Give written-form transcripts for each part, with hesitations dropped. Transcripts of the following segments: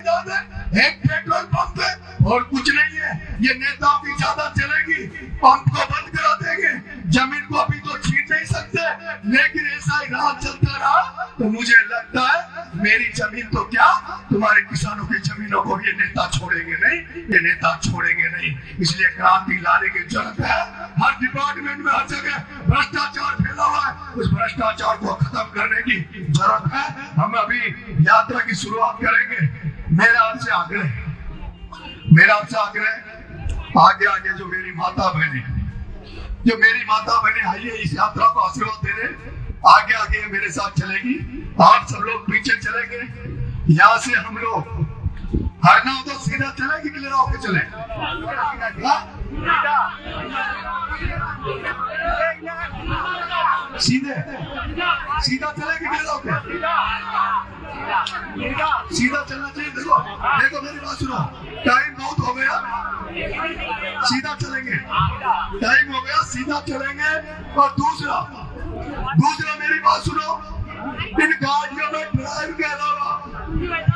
एक petrol pump है और कुछ नहीं है। ये नेताओं की ज्यादा चलेगी, पंप को बंद करा देंगे, जमीन को अभी तो छीन नहीं सकते, लेकिन ऐसा ही राह चलता रहा तो मुझे लगता है मेरी जमीन तो क्या, तुम्हारे किसानों की जमीनों को ये नेता छोड़ेंगे नहीं, ये नेता छोड़ेंगे नहीं। इसलिए क्रांति लाने की जरूरत है। हर डिपार्टमेंट में हर जगह भ्रष्टाचार फैला हुआ है, उस भ्रष्टाचार को खत्म करने की जरूरत है। हम अभी यात्रा की शुरुआत करेंगे। मेरा आपसे आग्रह आगे आगे जो मेरी माता बहने आई है इस यात्रा को आशीर्वाद देने, आगे आगे मेरे साथ चलेगी। आप सब लोग पीछे चलेंगे। यहाँ से हम लोग हरना हो तो सीधा चलेगी, क्लियर होकर चले। सीधा चलेगी, क्लियर होकर सीधा चलना चाहिए। देखो मेरी बात सुनो, टाइम बहुत हो गया, सीधा चलेंगे। टाइम हो गया, सीधा चलेंगे। और दूसरा मेरी बात सुनो, इन गाड़ियों में ड्राइव के अलावा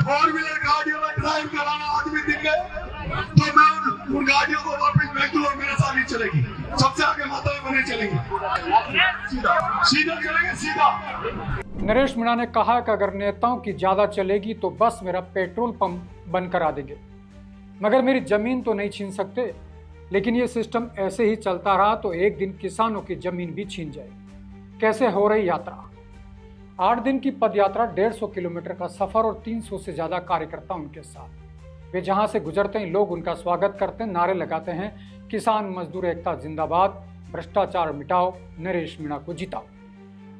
4 व्हीलर गाड़ियों में ड्राइव कराना आदमी दिख गए तो मैं उन गाड़ियों को वापस भेज दूं और मेरे साथ ही चलेगी। सबसे आगे माताएं बने चलेंगी, सीधा चलेंगे सीधा। नरेश मीणा ने कहा कि अगर नेताओं की ज्यादा चलेगी तो बस मेरा पेट्रोल पंप बंद करा देंगे, मगर मेरी जमीन तो नहीं छीन सकते। लेकिन ये सिस्टम ऐसे ही चलता रहा तो एक दिन किसानों की जमीन भी छीन जाएगी। कैसे हो रही यात्रा? 8 दिन की पदयात्रा, 150 किलोमीटर का सफर और 300 से ज्यादा कार्यकर्ता उनके साथ। वे जहां से गुजरते हैं लोग उनका स्वागत करते हैं, नारे लगाते हैं, किसान मजदूर एकता जिंदाबाद, भ्रष्टाचार मिटाओ, नरेश मीणा को जिताओ।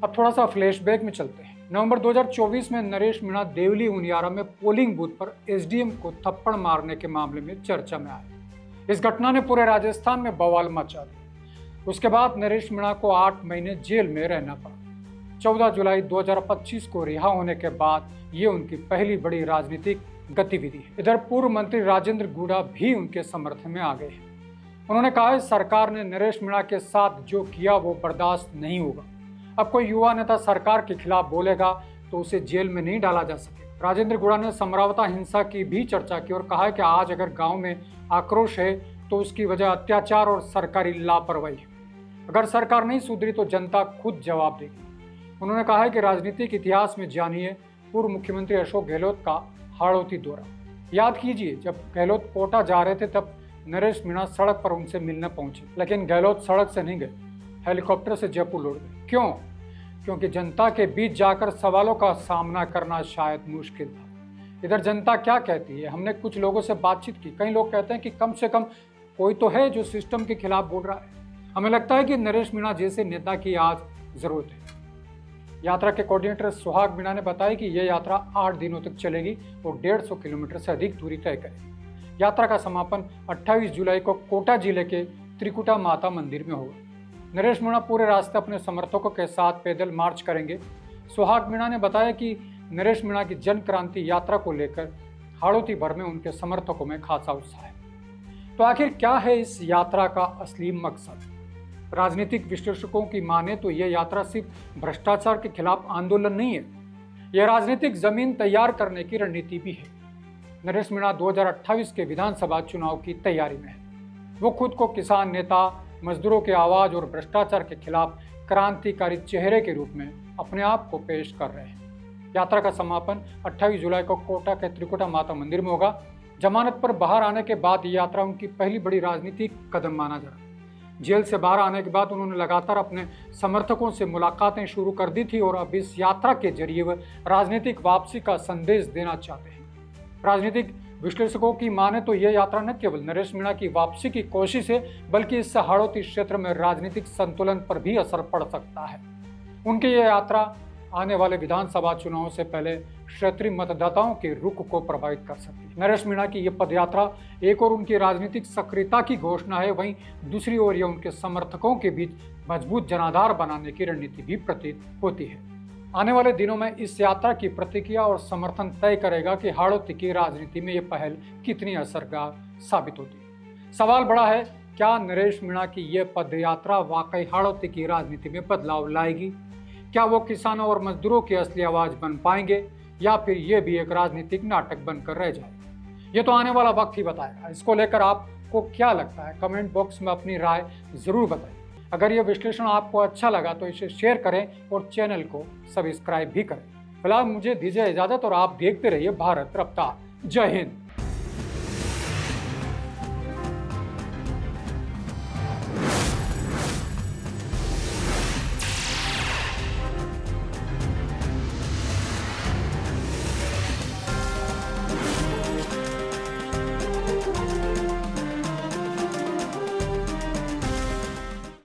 अब थोड़ा सा फ्लैशबैक में चलते हैं। नवंबर 2024 में नरेश मीणा देवली उनियारा में पोलिंग बूथ पर एसडीएम को थप्पड़ मारने के मामले में चर्चा में आए। इस घटना ने पूरे राजस्थान में बवाल मचा दिया। उसके बाद नरेश मीणा को 8 महीने जेल में रहना पड़ा। 14 जुलाई 2025 को रिहा होने के बाद ये उनकी पहली बड़ी राजनीतिक गतिविधि है। इधर पूर्व मंत्री राजेंद्र गुड़ा भी उनके समर्थन में आ गए हैं। उन्होंने कहा सरकार ने नरेश मीणा के साथ जो किया वो बर्दाश्त नहीं होगा। अब कोई युवा नेता सरकार के खिलाफ बोलेगा तो उसे जेल में नहीं डाला जा सके। राजेंद्र गुड़ा ने समरावता हिंसा की भी चर्चा की और कहा कि आज अगर गांव में आक्रोश है तो उसकी वजह अत्याचार और सरकारी लापरवाही है। अगर सरकार नहीं सुधरी तो जनता खुद जवाब देगी। उन्होंने कहा है कि राजनीतिक इतिहास में जानिए पूर्व मुख्यमंत्री अशोक गहलोत का हाड़ौती दौरा। याद कीजिए, जब गहलोत कोटा जा रहे थे तब नरेश मीणा सड़क पर उनसे मिलने पहुंचे, लेकिन गहलोत सड़क से नहीं गए, हेलीकॉप्टर से जयपुर लौट गए। क्यों? क्योंकि जनता के बीच जाकर सवालों का सामना करना शायद मुश्किल था। इधर जनता क्या कहती है? हमने कुछ लोगों से बातचीत की। कई लोग कहते हैं कि कम से कम कोई तो है जो सिस्टम के खिलाफ बोल रहा है। हमें लगता है कि नरेश मीणा जैसे नेता की आज जरूरत है। यात्रा के कोऑर्डिनेटर सुहाग मीणा ने बताया कि यह यात्रा 8 दिनों तक चलेगी और 150 किलोमीटर से अधिक दूरी तय करेगी। यात्रा का समापन 28 जुलाई को कोटा जिले के त्रिकुटा माता मंदिर में होगा। नरेश मीणा पूरे रास्ते अपने समर्थकों के साथ पैदल मार्च करेंगे। सुहाग मीणा ने बताया कि नरेश मीणा की जन क्रांति यात्रा को लेकर हाड़ौती भर में उनके समर्थकों में खासा उत्साह है। तो आखिर क्या है इस यात्रा का असली मकसद? राजनीतिक विश्लेषकों की माने तो यह यात्रा सिर्फ भ्रष्टाचार के खिलाफ आंदोलन नहीं है, यह राजनीतिक जमीन तैयार करने की रणनीति भी है। नरेश मीणा 2028 के विधानसभा चुनाव की तैयारी में है। वो खुद को किसान नेता, मजदूरों की आवाज और भ्रष्टाचार के खिलाफ क्रांतिकारी चेहरे के रूप में अपने आप को पेश कर रहे हैं। यात्रा का समापन 28 जुलाई को कोटा के त्रिकुटा माता मंदिर में होगा। जमानत पर बाहर आने के बाद ये यात्रा उनकी पहली बड़ी राजनीतिक कदम माना जा रहा है। जेल से बाहर आने के बाद उन्होंने लगातार अपने समर्थकों से मुलाकातें शुरू कर दी थी और अब इस यात्रा के जरिए वह राजनीतिक वापसी का संदेश देना चाहते हैं। राजनीतिक विश्लेषकों की माने तो यह यात्रा न केवल नरेश मीणा की वापसी की कोशिश है, बल्कि इससे हाड़ौती क्षेत्र में राजनीतिक संतुलन पर भी असर पड़ सकता है। उनकी यह यात्रा आने वाले विधानसभा चुनावों से पहले क्षेत्रीय मतदाताओं के रुख को प्रभावित कर सकती है। नरेश मीणा की यह पदयात्रा एक और उनकी राजनीतिक सक्रियता की घोषणा है, वहीं दूसरी ओर यह उनके समर्थकों के बीच मजबूत जनाधार बनाने की रणनीति भी प्रतीत होती है। आने वाले दिनों में इस यात्रा की प्रतिक्रिया और समर्थन तय करेगा कि हाड़ौती की राजनीति में यह पहल कितनी असरदार साबित होती है। सवाल बड़ा है, क्या नरेश मीणा की यह पदयात्रा वाकई हाड़ौती की राजनीति में बदलाव लाएगी? क्या वो किसानों और मजदूरों की असली आवाज बन पाएंगे, या फिर ये भी एक राजनीतिक नाटक बनकर रह जाएगा? ये तो आने वाला वक्त ही बताएगा। इसको लेकर आपको क्या लगता है? कमेंट बॉक्स में अपनी राय जरूर बताइए। अगर यह विश्लेषण आपको अच्छा लगा तो इसे शेयर करें और चैनल को सब्सक्राइब भी करें। फिलहाल मुझे दीजिए इजाजत और आप देखते रहिए भारत रफ्तार। जय हिंद।